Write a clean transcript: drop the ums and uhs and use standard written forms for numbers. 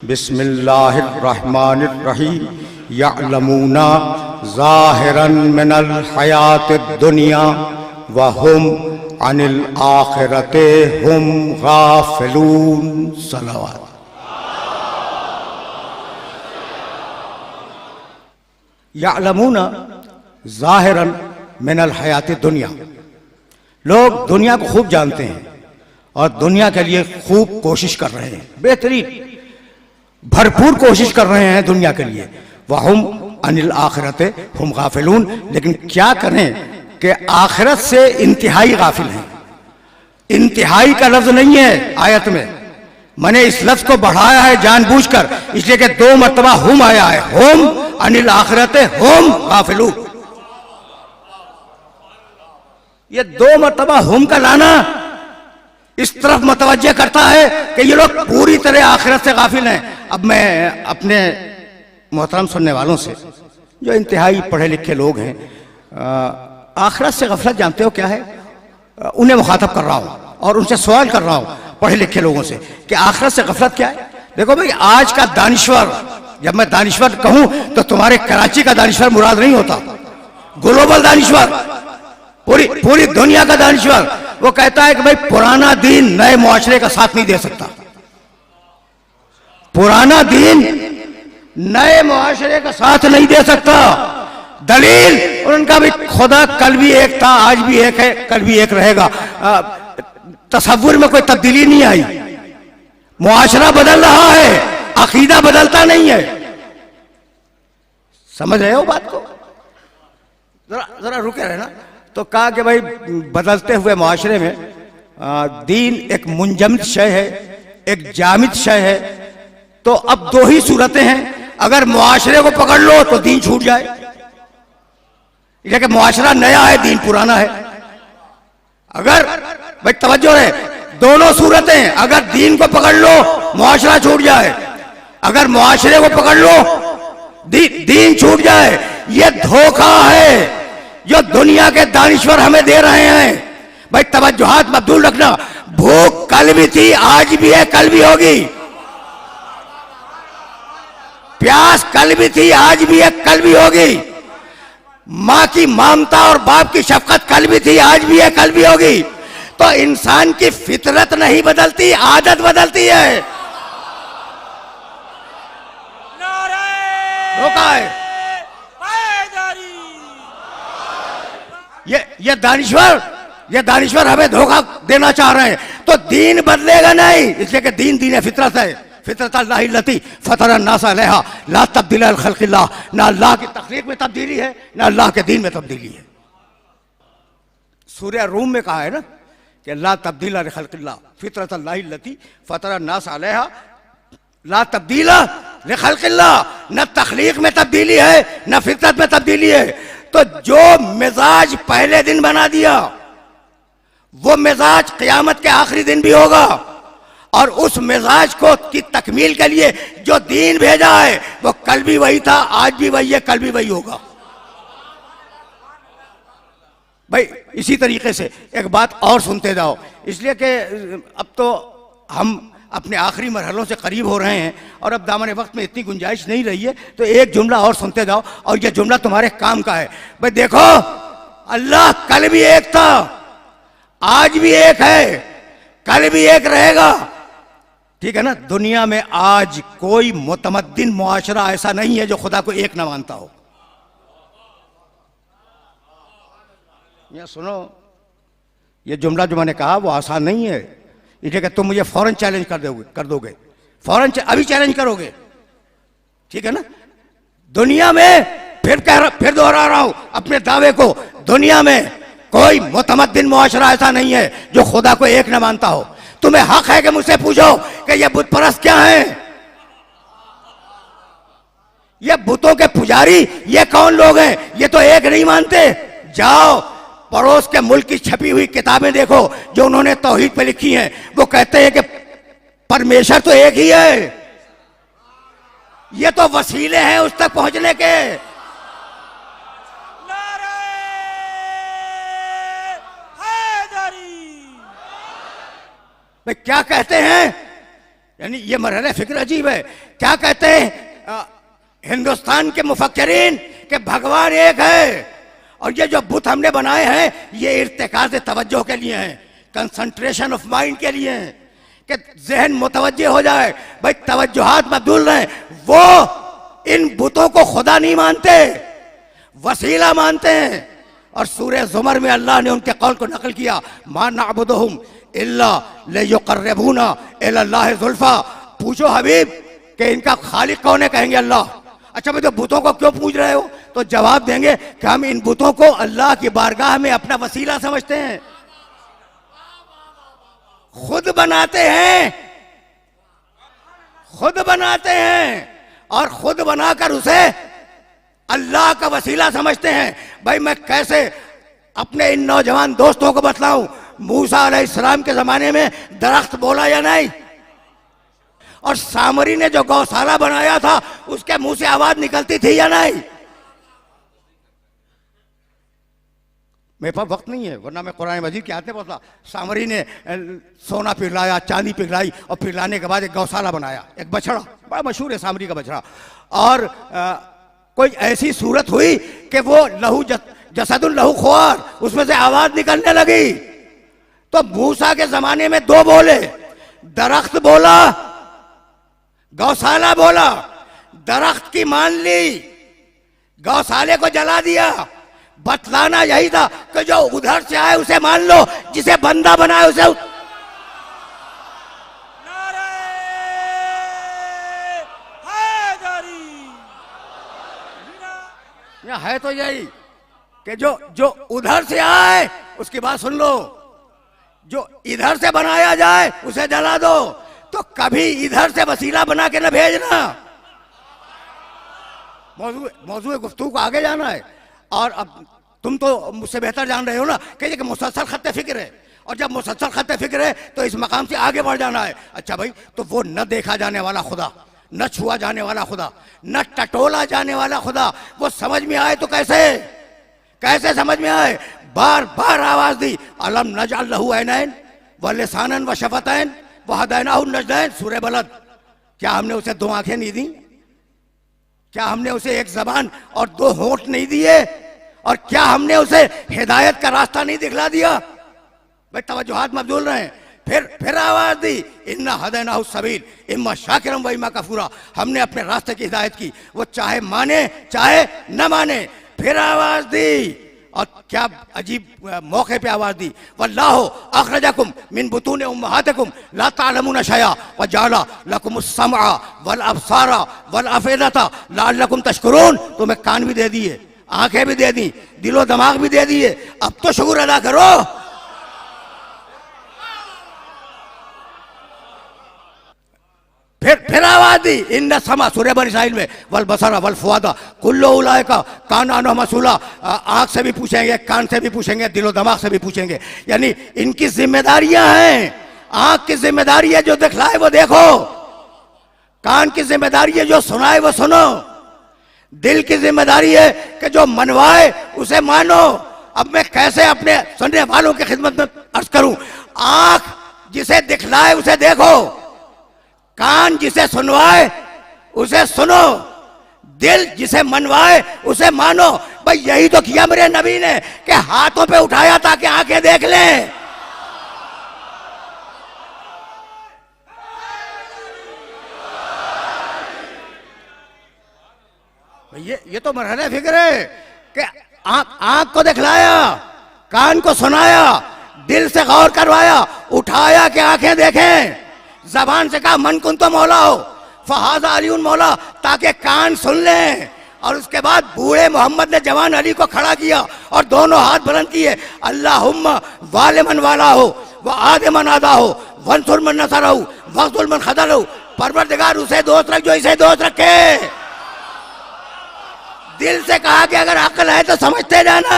बिस्मिल्लाहिर्रहमानिर्रहीम यअलमूना ज़ाहिरन मिनल हयातिद दुनिया व हुम अनिल आखिरति हुम गाफिलून। सलावत। यअलमूना ज़ाहिरन मिनल हयातिद दुनिया, लोग दुनिया को खूब जानते हैं और दुनिया के लिए खूब कोशिश कर रहे हैं, बेहतरीन भरपूर कोशिश कर रहे हैं दुनिया के लिए। वहुम अनिल आखिरत हुम गाफिलून, लेकिन क्या करें कि आखिरत से इंतहाई गाफिल हैं। इंतहाई का लफ्ज नहीं है आयत में, मैंने इस लफ्ज को बढ़ाया है जानबूझकर, इसलिए कि दो मरतबा हुम आया है, हुम अनिल आखिरत हुम गाफिलून। ये दो मरतबा हुम का लाना इस तरफ मतवज्जे करता है कि ये लोग पूरी तरह आखिरत से गाफिल हैं। अब मैं अपने मोहतरम सुनने वालों से जो इंतहाई पढ़े लिखे लोग हैं, आखिरत से गफलत जानते हो क्या है, उन्हें मुखातब कर रहा हूं और उनसे सवाल कर रहा हूं पढ़े लिखे लोगों से कि आखिरत से गफलत क्या है। देखो भाई, आज का दानिश्वर, जब मैं दानिश्वर कहूं तो तुम्हारे कराची का दानिश्वर मुराद नहीं होता, ग्लोबल दानिश्वर, पूरी दुनिया का दानिश्वर। वो कहता है कि भाई पुराना दीन नए मुआशरे का साथ नहीं दे सकता, पुराना दीन नए मुआशरे का साथ नहीं दे सकता। दलील उनका भी खुदा कल भी एक था, आज भी एक है, कल भी एक रहेगा। तसव्वुर में कोई तब्दीली नहीं आई, मुआशरा बदल रहा है, अकीदा बदलता नहीं है। समझ रहे हो बात को? जरा रुके रहे ना। तो कहा कि भाई बदलते हुए मुआशरे में दीन एक मुंजमद शय है, एक जामिद शय है। तो अब दो ही सूरतें हैं, अगर मुआशरे को पकड़ लो तो दीन छूट जाए, लेकिन मुआशरा नया है, दीन पुराना है। अगर भाई तवज्जो है, दोनों सूरतें, अगर दीन को पकड़ लो मुआशरा छूट जाए, अगर मुआशरे को पकड़ लो दीन छूट जाए। यह धोखा है जो दुनिया के दानिश्वर हमें दे रहे हैं। भाई तवज्जुहात मबदूल रखना, भूख कल भी थी, आज भी है, कल भी होगी। प्यास कल भी थी, आज भी है, कल भी होगी। मां की ममता और बाप की शफकत कल भी थी, आज भी है, कल भी होगी। तो इंसान की फितरत नहीं बदलती, आदत बदलती है। धोखा है ये दानिश्वर हमें धोखा देना चाह रहे हैं। तो दीन बदलेगा नहीं, इसलिए कि दीन फितरत है। फितरत अल्लाह लती फतर अन्नास अलैहा ला तब्दील लिखल्किल्लाह। ना अल्लाह की तखलीक में तब्दीली है, ना अल्लाह के दीन में तब्दीली है। सूरह रूम में कहा है ना कि ला तब्दील लिखल्किल्लाह फितरत अल्लाह लती फतर अन्नास अलैहा ला तब्दील लिखल्किल्लाह। न तखलीक में तब्दीली है, न फितरत में तब्दीली है। तो जो मिजाज पहले दिन बना दिया वो मिजाज क़यामत के आखिरी दिन भी होगा, और उस मिजाज को की तकमील के लिए जो दीन भेजा है वो कल भी वही था, आज भी वही है, कल भी वही होगा। भाई इसी तरीके से एक बात और सुनते जाओ, इसलिए कि अब तो हम अपने आखिरी मरहलों से करीब हो रहे हैं और अब दामन वक्त में इतनी गुंजाइश नहीं रही है। तो एक जुमला और सुनते जाओ, और यह जुमला तुम्हारे काम का है। भाई देखो, अल्लाह कल भी एक था, आज भी एक है, कल भी एक रहेगा, ठीक है ना। दुनिया में आज कोई मुतमद्दिन मुआशरा ऐसा नहीं है जो खुदा को एक ना मानता हो। ये सुनो, ये जुमला जो मैंने कहा वो आसान नहीं है, इसलिए कि तुम मुझे फौरन चैलेंज कर दोगे, फौरन अभी चैलेंज करोगे, ठीक है ना। दुनिया में फिर दोहरा रहा हूं अपने दावे को, दुनिया में कोई मुतमद्दिन मुआशरा ऐसा नहीं है जो खुदा को एक न मानता हो। तुम्हें हक है कि मुझसे पूछो कि ये बुत परस्त क्या है, ये बुतों के पुजारी ये कौन लोग हैं, ये तो एक नहीं मानते। जाओ पड़ोस के मुल्क की छपी हुई किताबें देखो जो उन्होंने तौहीद पे लिखी हैं, वो कहते हैं कि परमेश्वर तो एक ही है, ये तो वसीले हैं उस तक पहुंचने के। क्या कहते हैं यानी ये मरहला फिक्र अजीब है। क्या कहते हैं हिंदुस्तान के मुफक्किरीन कि भगवान एक है, और ये जो बुत हमने बनाए हैं ये इर्तिकाज़ तवज्जो के लिए हैं, कंसंट्रेशन ऑफ माइंड के लिए हैं, कि जहन मुतवज्जे हो जाए। भाई तवज्जुहात मबदूल रहे। वो इन बुतों को खुदा नहीं मानते, वसीला मानते हैं। और सूरह ज़ुमर में अल्लाह ने उनके कौल को नकल किया, मा नअबुदुहुम इल्ला लियुक़र्रिबूना इलल्लाहि ज़ुल्फ़ा। पूछो हबीब कि इनका खालिक कौन है? कहेंगे अल्लाह। अच्छा भाई तो बुतों को क्यों पूछ रहे हो? तो जवाब देंगे कि हम इन बुतों को अल्लाह की बारगाह में अपना वसीला समझते हैं, खुद बनाते हैं, खुद बनाते हैं और खुद बनाकर उसे अल्लाह का वसीला समझते हैं। भाई मैं कैसे अपने इन नौजवान दोस्तों को बतलाऊं, मूसा अलैहिस्सलाम के जमाने में दरख्त बोला या नहीं? और सामरी ने जो गौशाला बनाया था उसके मुंह से आवाज निकलती थी या नहीं? मेरे पास वक्त नहीं है वरना मैं कुरान मजीद की आयतें पढ़ता। सामरी ने सोना पिघलाया, चांदी पिघलाई और पिघलाने के बाद एक गौशाला बनाया, एक बछड़ा, बड़ा मशहूर है सामरी का बछड़ा। और कोई ऐसी सूरत हुई कि वो लहू जसदुल लहू ख्वार, उसमें से आवाज निकलने लगी। तो मूसा के जमाने में दो बोले, दरख्त बोला, गौशाला बोला। दरख्त की मान ली, गौशाले को जला दिया। बतलाना यही था कि जो उधर से आए उसे मान लो, जिसे बंदा बनाए उसे। यहाँ है तो यही कि जो उधर से आए उसकी बात सुन लो, जो इधर से बनाया जाए उसे जला दो। तो कभी इधर से वसीला बना के न भेजना। मौजूद गुफ्तगू को आगे जाना है। और अब तुम तो मुझसे बेहतर जान रहे हो ना कि ये मुसलसल खत्ते फिक्र है, और जब मुसलसल खत्ते फिक्र है तो इस मकाम से आगे बढ़ जाना है। अच्छा भाई तो वो न देखा जाने वाला खुदा, न छुआ जाने वाला खुदा, न टटोला जाने वाला खुदा, वो समझ में आए तो कैसे कैसे समझ में आए? बार बार आवाज दी, अलम नजअल लहू ऐनैन व लिसानन व शफतैन व हदैनाहु नजदैन। सूरह बलद। क्या हमने उसे दो आंखें नहीं दी? क्या हमने उसे एक जबान और दो होंठ नहीं दिए? और क्या हमने उसे हिदायत का रास्ता नहीं दिखला दिया? भाई तवज्जुहात मबदूल रहे। फिर आवाज दी, इन्ना हदैनाहु सबील इम्मा शाकिरम व इम्मा कफूरा। हमने अपने रास्ते की हिदायत की, वो चाहे माने चाहे न माने। फिर आवाज दी, और क्या अजीब मौके पे आवाज दी, वल्लाहु अखरजकुम मिन बुतून उम्महातिकुम ला तालमून शैआ व जअला लकुमुस समअ वल अबसारा वल अफइदता लअल्लकुम तशकुरून। तुम्हें कान भी दे दिए, आंखें भी दे दी, दिलो दिमाग भी दे दिए, अब तो शुक्र अदा करो। फिर आवाज दी, इन्ना समा, सूरह बनी इस्राइल में, वल बसरा वल फुआदा कुल्लु उलाइका काना अन्हु मसूला। आंख से भी पूछेंगे, कान से भी पूछेंगे, दिलो दिमाग से भी पूछेंगे। यानी इनकी जिम्मेदारियां हैं। आंख की जिम्मेदारी है जो दिखलाए वो देखो, कान की जिम्मेदारी है जो सुनाए वो सुनो, दिल की जिम्मेदारी है कि जो मनवाए उसे मानो। अब मैं कैसे अपने सुनने वालों की खिदमत में अर्ज करूं? आंख जिसे दिखलाए उसे देखो, कान जिसे सुनवाए उसे सुनो, दिल जिसे मनवाए उसे मानो। भाई यही तो किया मेरे नबी ने कि हाथों पे उठाया ताकि आंखें देख लें। ये तो मरहला फिक्र है कि आंख को दिखलाया, कान को सुनाया, दिल से गौर करवाया, उठाया कि आंखें देखें। जबान से कहा मन कुन तो मौला हो फहाजा अलीउन मौला, ताकि कान सुन लें। और उसके बाद बूढ़े मोहम्मद ने जवान अली को खड़ा किया और दोनों हाथ बुलंद किए, अल्लाहुम्मा वालिमन वाला हो व आदिमन आदा हो वंसुर मन नसर हो वक्तुल मन खदल हो। परवरदिगार उसे दोस्त रख जो इसे दोस्त रखे। दिल से कहा कि अगर अक्ल है तो समझते जाना।